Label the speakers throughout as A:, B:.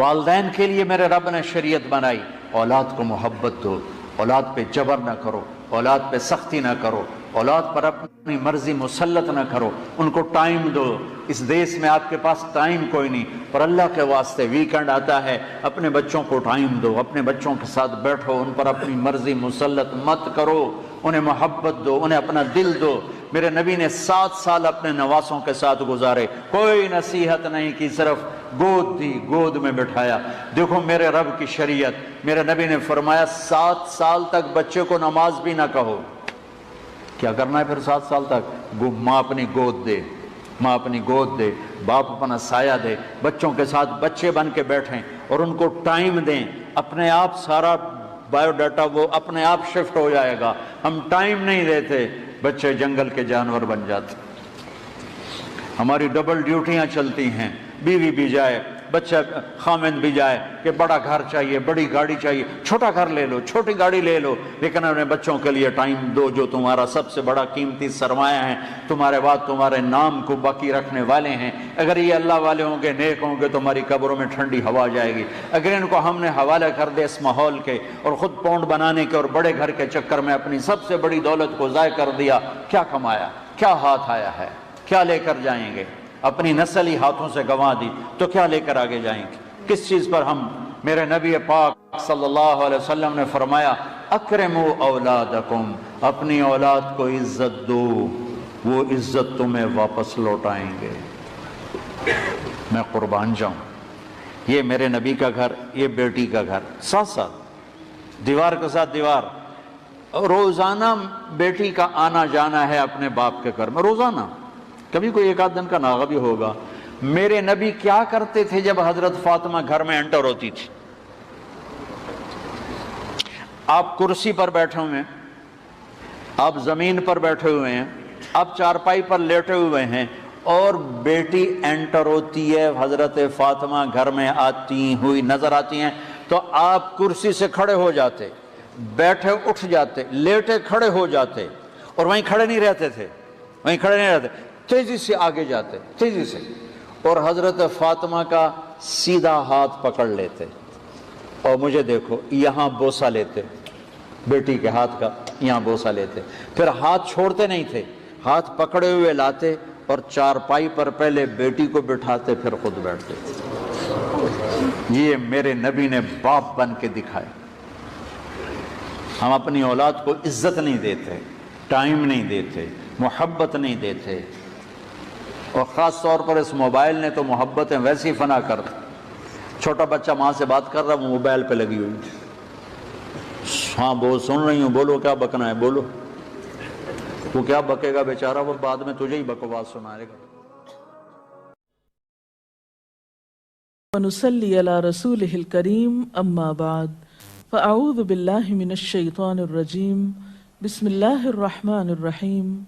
A: वालदैन के लिए मेरे रब ने शरीयत बनाई, औलाद को मोहब्बत दो, औलाद पे जबर ना करो, औलाद पे सख्ती ना करो, औलाद पर अपनी मर्जी मुसल्लत ना करो, उनको टाइम दो। इस देश में आपके पास टाइम कोई नहीं, पर अल्लाह के वास्ते वीकेंड आता है, अपने बच्चों को टाइम दो, अपने बच्चों के साथ बैठो, उन पर अपनी मर्जी मुसल्लत मत करो, उन्हें मोहब्बत दो, उन्हें अपना दिल दो। मेरे नबी ने 7 साल अपने नवासों के साथ गुजारे, कोई नसीहत नहीं की, सिर्फ गोद दी, गोद में बिठाया। देखो मेरे रब की शरीयत, मेरे नबी ने फरमाया 7 साल तक बच्चे को नमाज भी ना कहो। क्या करना है फिर 7 साल तक? माँ अपनी गोद दे, माँ अपनी गोद दे, बाप अपना साया दे, बच्चों के साथ बच्चे बन के बैठें और उनको टाइम दें। अपने आप सारा बायोडाटा वो अपने आप शिफ्ट हो जाएगा। हम टाइम नहीं देते, बच्चे जंगल के जानवर बन जाते। हमारी डबल ड्यूटियां चलती हैं, बीवी भी जाए, बच्चा खामिंद भी जाए कि बड़ा घर चाहिए, बड़ी गाड़ी चाहिए। छोटा घर ले लो, छोटी गाड़ी ले लो, लेकिन अपने बच्चों के लिए टाइम दो, जो तुम्हारा सबसे बड़ा कीमती सरमाया है, तुम्हारे बाद तुम्हारे नाम को बाकी रखने वाले हैं। अगर ये अल्लाह वाले होंगे, नेक होंगे, तो हमारी कब्रों में ठंडी हवा जाएगी। अगर इनको हमने हवाले कर दे इस माहौल के और ख़ुद पौंड बनाने के और बड़े घर के चक्कर में अपनी सबसे बड़ी दौलत को ज़ाय कर दिया, क्या कमाया, क्या हाथ आया है, क्या लेकर जाएंगे? अपनी नस्ल ही हाथों से गंवा दी तो क्या लेकर आगे जाएंगे? किस चीज़ पर हम? मेरे नबी पाक सल्लल्लाहु अलैहि वसल्लम ने फरमाया, अकरमू औलादकुम, अपनी औलाद को इज्जत दो, वो इज्जत तुम्हें वापस लौटाएंगे। मैं कुर्बान जाऊं, ये मेरे नबी का घर, ये बेटी का घर, साथ साथ दीवार के साथ दीवार। रोजाना बेटी का आना जाना है अपने बाप के घर में, रोजाना। कभी कोई एक आध दिन का नागा भी होगा। मेरे नबी क्या करते थे जब हजरत फातिमा घर में एंटर होती थी? आप कुर्सी पर बैठे हुए हैं, आप जमीन पर बैठे हुए हैं, आप चारपाई पर लेटे हुए हैं और बेटी एंटर होती है, हजरत फातिमा घर में आती हुई नजर आती हैं, तो आप कुर्सी से खड़े हो जाते, बैठे उठ जाते, लेटे खड़े हो जाते, और वहीं खड़े नहीं रहते थे, वहीं खड़े नहीं रहते, तेजी से आगे जाते, तेजी से, और हजरत फातिमा का सीधा हाथ पकड़ लेते और मुझे देखो यहां बोसा लेते, बेटी के हाथ का यहां बोसा लेते, फिर हाथ छोड़ते नहीं थे, हाथ पकड़े हुए लाते और चारपाई पर पहले बेटी को बिठाते, फिर खुद बैठते। ये मेरे नबी ने बाप बन के दिखाया। हम अपनी औलाद को इज्जत नहीं देते, टाइम नहीं देते, मोहब्बत नहीं देते, और ख़ास तौर पर इस मोबाइल ने तो मोहब्बतें वैसी फना कर दी। छोटा बच्चा माँ से बात कर रहा, वो मोबाइल पे लगी हुई, हाँ बोल, सुन रही हूँ, बोलो क्या बकना है, बोलो। वो क्या बकेगा बेचारा, वो बाद में तुझे ही बकवास सुनाएगा।
B: वनुसल्ली अला रसूलिहिल करीम, अम्मा बाद, फ़अऊज़ु बिल्लाहि मिनश शैतानिर रजीम, बिस्मिल्लाहिर रहमानिर रहीम,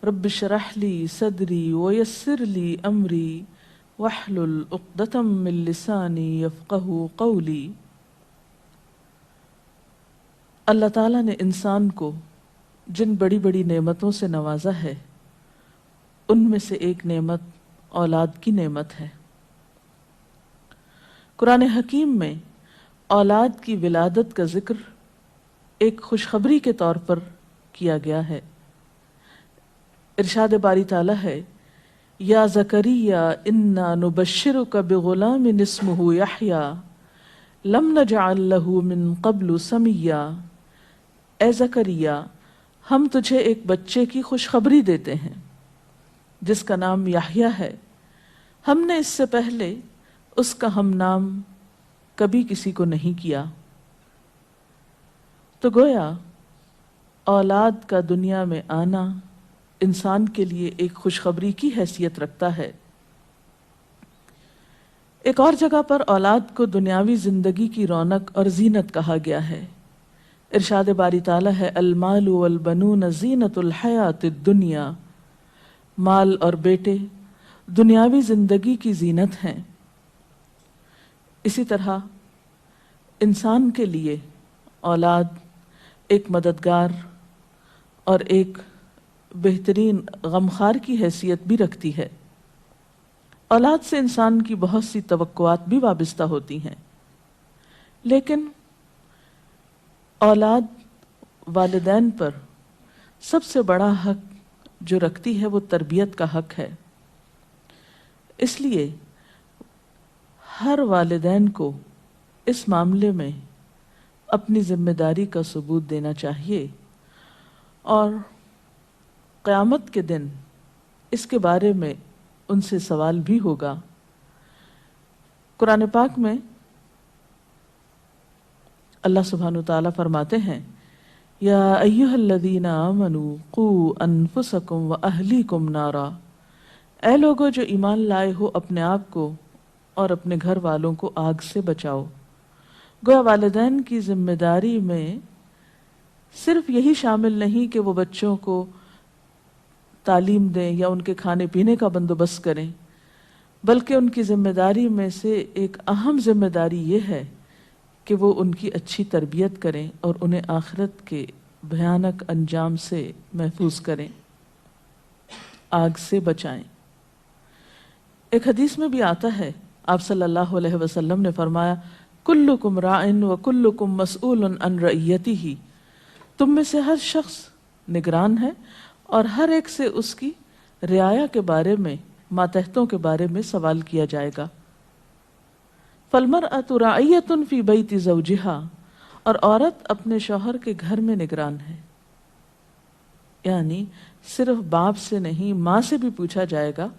B: रब्बि श्रह ली सदरी वयस्सिर ली अमरी वहलुल उक़दतम मिन लिसानी यफ़क़हू क़ौली। अल्लाह ताला ने इंसान को जिन बड़ी बड़ी नेमतों से नवाजा है, उनमें से एक नेमत औलाद की नेमत है। कुरान हकीम में औलाद की विलादत का जिक्र एक खुशखबरी के तौर पर किया गया है। इरशाद बारी ताला है, या ज़करिया इन्ना नुबश्शिरुका बिग़ुलामिन इस्मुहु यहया लम नजअल लहू मिन क़ब्लु समिया। ए ज़करिया, हम तुझे एक बच्चे की खुशखबरी देते हैं जिसका नाम याह्या है, हमने इससे पहले उसका हम नाम कभी किसी को नहीं किया। तो गोया औलाद का दुनिया में आना इंसान के लिए एक खुशखबरी की हैसियत रखता है। एक और जगह पर औलाद को दुनियावी जिंदगी की रौनक और जीनत कहा गया है। इरशाद बारी ताला है, अल-मालु वल-बनून ज़ीनतुल हयातिद दुनिया, माल और बेटे दुनियावी जिंदगी की जीनत हैं। इसी तरह इंसान के लिए औलाद एक मददगार और एक बेहतरीन गमखार की हैसियत भी रखती है। औलाद से इंसान की बहुत सी तवक्कुआत भी वाबस्ता होती हैं, लेकिन औलाद वालिदैन पर सबसे बड़ा हक जो रखती है वो तरबियत का हक है। इसलिए हर वालिदैन को इस मामले में अपनी जिम्मेदारी का सबूत देना चाहिए और क़यामत के दिन इसके बारे में उनसे सवाल भी होगा। कुरान पाक में अल्लाह सुब्हानहु तआला फरमाते हैं, या अय्युहल्लज़ीना आमनू क़ू अनफुसकुम व अहलीकुम नारा, ऐ लोगो जो ईमान लाए हो अपने आप को और अपने घर वालों को आग से बचाओ। गोया वालिदैन की जिम्मेदारी में सिर्फ यही शामिल नहीं कि वो बच्चों को तालीम दें या उनके खाने पीने का बंदोबस्त करें, बल्कि उनकी जिम्मेदारी में से एक अहम जिम्मेदारी ये है कि वो उनकी अच्छी तरबियत करें और उन्हें आखिरत के भयानक अंजाम से महफूज करें, आग से बचाएं। एक हदीस में भी आता है, आप सल्लल्लाहु अलैहि वसल्लम ने फरमाया, कुल्लुकुम राइन व कुल्लुकुम मसऊलुन अन रइयतिही, तुम में से हर शख्स निगरान है और हर एक से उसकी रियाया के बारे में, मातहतों के बारे में सवाल किया जाएगा। फलमरअतु राइयतुन फी बैति ज़ौजिहा, और औरत अपने शौहर के घर में निगरान है। यानी सिर्फ बाप से नहीं, माँ से भी पूछा जाएगा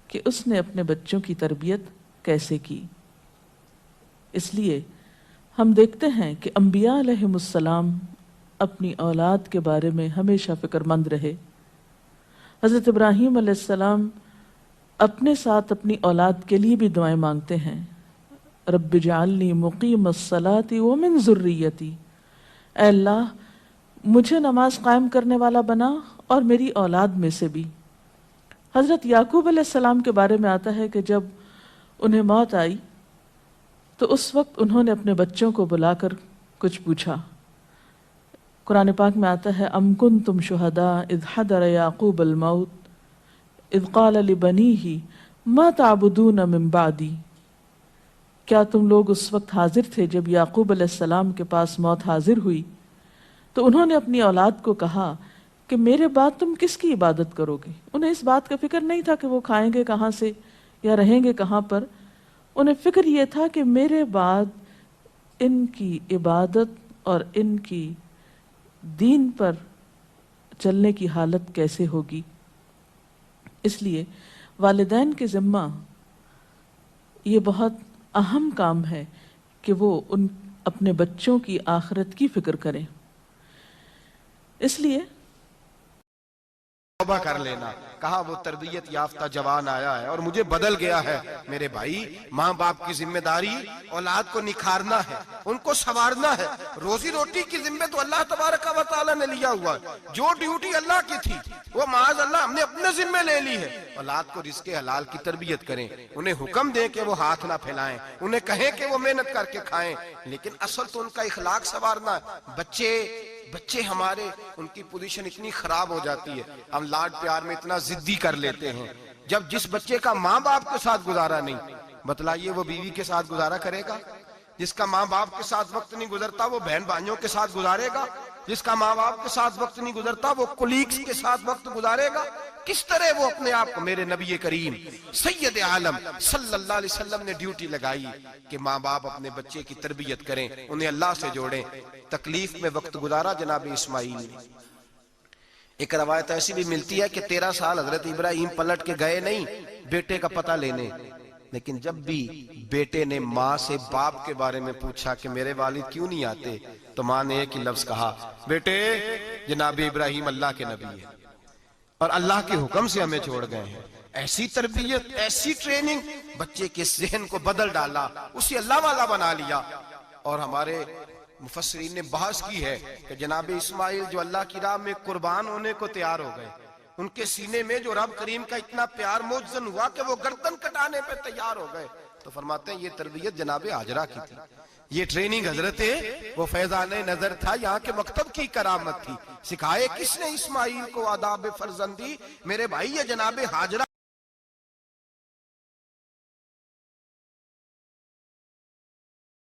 B: कि उसने अपने बच्चों की तरबियत कैसे की। इसलिए हम देखते हैं कि अंबिया अलैहिमुस्सलाम अपनी औलाद के बारे में हमेशा फिक्रमंद रहे। हज़रत इब्राहीम अलैहिस्सलाम अपने साथ अपनी औलाद के लिए भी दुआएं मांगते हैं, रब्बि जअलनी मुक़ीमस्सलाति व मिन ज़ुर्रियती, ऐ अल्लाह मुझे नमाज कायम करने वाला बना और मेरी औलाद में से भी। हज़रत याकूब अलैहिस्सलाम के बारे में आता है कि जब उन्हें मौत आई तो उस वक्त उन्होंने अपने बच्चों को बुलाकर कुछ पूछा। कुरान पाक में आता है, अम कुंतुम शुहदा इज़ हदर याकूब अल मौत इज़ क़ाल लिबनीही मा ताबुदून मिन बादी, क्या तुम लोग उस वक्त हाजिर थे जब याकूब अलैहिस्सलाम के पास मौत हाजिर हुई तो उन्होंने अपनी औलाद को कहा कि मेरे बाद तुम किसकी इबादत करोगे। उन्हें इस बात का फिक्र नहीं था कि वो खाएंगे कहाँ से या रहेंगे कहाँ पर, उन्हें फिक्र ये था कि मेरे बाद इनकी इबादत और इनकी दीन पर चलने की हालत कैसे होगी। इसलिए वालिदैन के ज़िम्मा ये बहुत अहम काम है कि वो उन अपने बच्चों की आखिरत की फिक्र करें। इसलिए
C: तौबा कर लेना। कहा वो तरबियत याफ्ता जवान आया है और मुझे बदल गया है। मेरे भाई, माँ बाप की जिम्मेदारी औलाद को निखारना है, उनको संवारना है। रोजी रोटी की जिम्मे तो अल्लाह तबारक व तआला ने लिया हुआ है। जो ड्यूटी अल्लाह की थी वो माज़ अल्लाह हमने अपने जिम्मे ले ली है। औलाद को रिज़्क़े हलाल की तरबियत करें, उन्हें हुक्म दें कि वो हाथ ना फैलाएं, उन्हें कहें कि वो मेहनत करके खाएं, लेकिन असल तो उनका इखलाक संवारना है। बच्चे हमारे, उनकी पोजीशन इतनी खराब हो जाती है, हम लाड प्यार में इतना जिद्दी कर लेते हैं। जब जिस बच्चे का माँ बाप के साथ गुजारा नहीं, बतलाइए वो बीवी के साथ गुजारा करेगा? जिसका माँ बाप के साथ वक्त नहीं गुजरता वो बहन भाइयों के साथ गुजारेगा? जिसका माँ बाप के साथ वक्त नहीं गुजरता वो कुलीग्स के साथ वक्त गुजारेगा? किस तरह वो अपने आप को, मेरे नबी करीम सैयद आलम सल्लल्लाहु अलैहि वसल्लम ने ड्यूटी लगाई कि माँ बाप अपने बच्चे की तरबियत करें, उन्हें अल्लाह से जोड़ें। तकलीफ में वक्त गुजारा जनाब इस्माइल ने। एक रवायत ऐसी भी मिलती है कि 13 साल हजरत इब्राहिम पलट के गए नहीं बेटे का पता लेने, लेकिन जब भी बेटे ने माँ से बाप के बारे में पूछा कि मेरे वालिद क्यों नहीं आते, तो माँ ने एक ही लफ्ज कहा, बेटे जनाब इब्राहिम अल्लाह के नबी है और अल्लाह के हुक्म से हमें छोड़ गए हैं। ऐसी तरबियत, ऐसी ट्रेनिंग बच्चे के ज़हन को बदल डाला, उसे अल्लाह वाला बना लिया। और हमारे मुफस्सिरीन ने बहस की है कि जनाब इस्माइल जो अल्लाह की राह में कुर्बान होने को तैयार हो गए, उनके सीने में जो रब करीम का इतना प्यार मौजूद हुआ कि वो गर्दन कटाने पे तैयार हो गए, तो फरमाते हैं ये तरबियत जनाब हाजरा की थी, ये ट्रेनिंग हजरत वो फैजाने नजर था, यहाँ के मकतब की करामत थी। सिखाए किसने इस्माइल को आदाब फर्जंदी? मेरे भाई ये जनाब हाजरा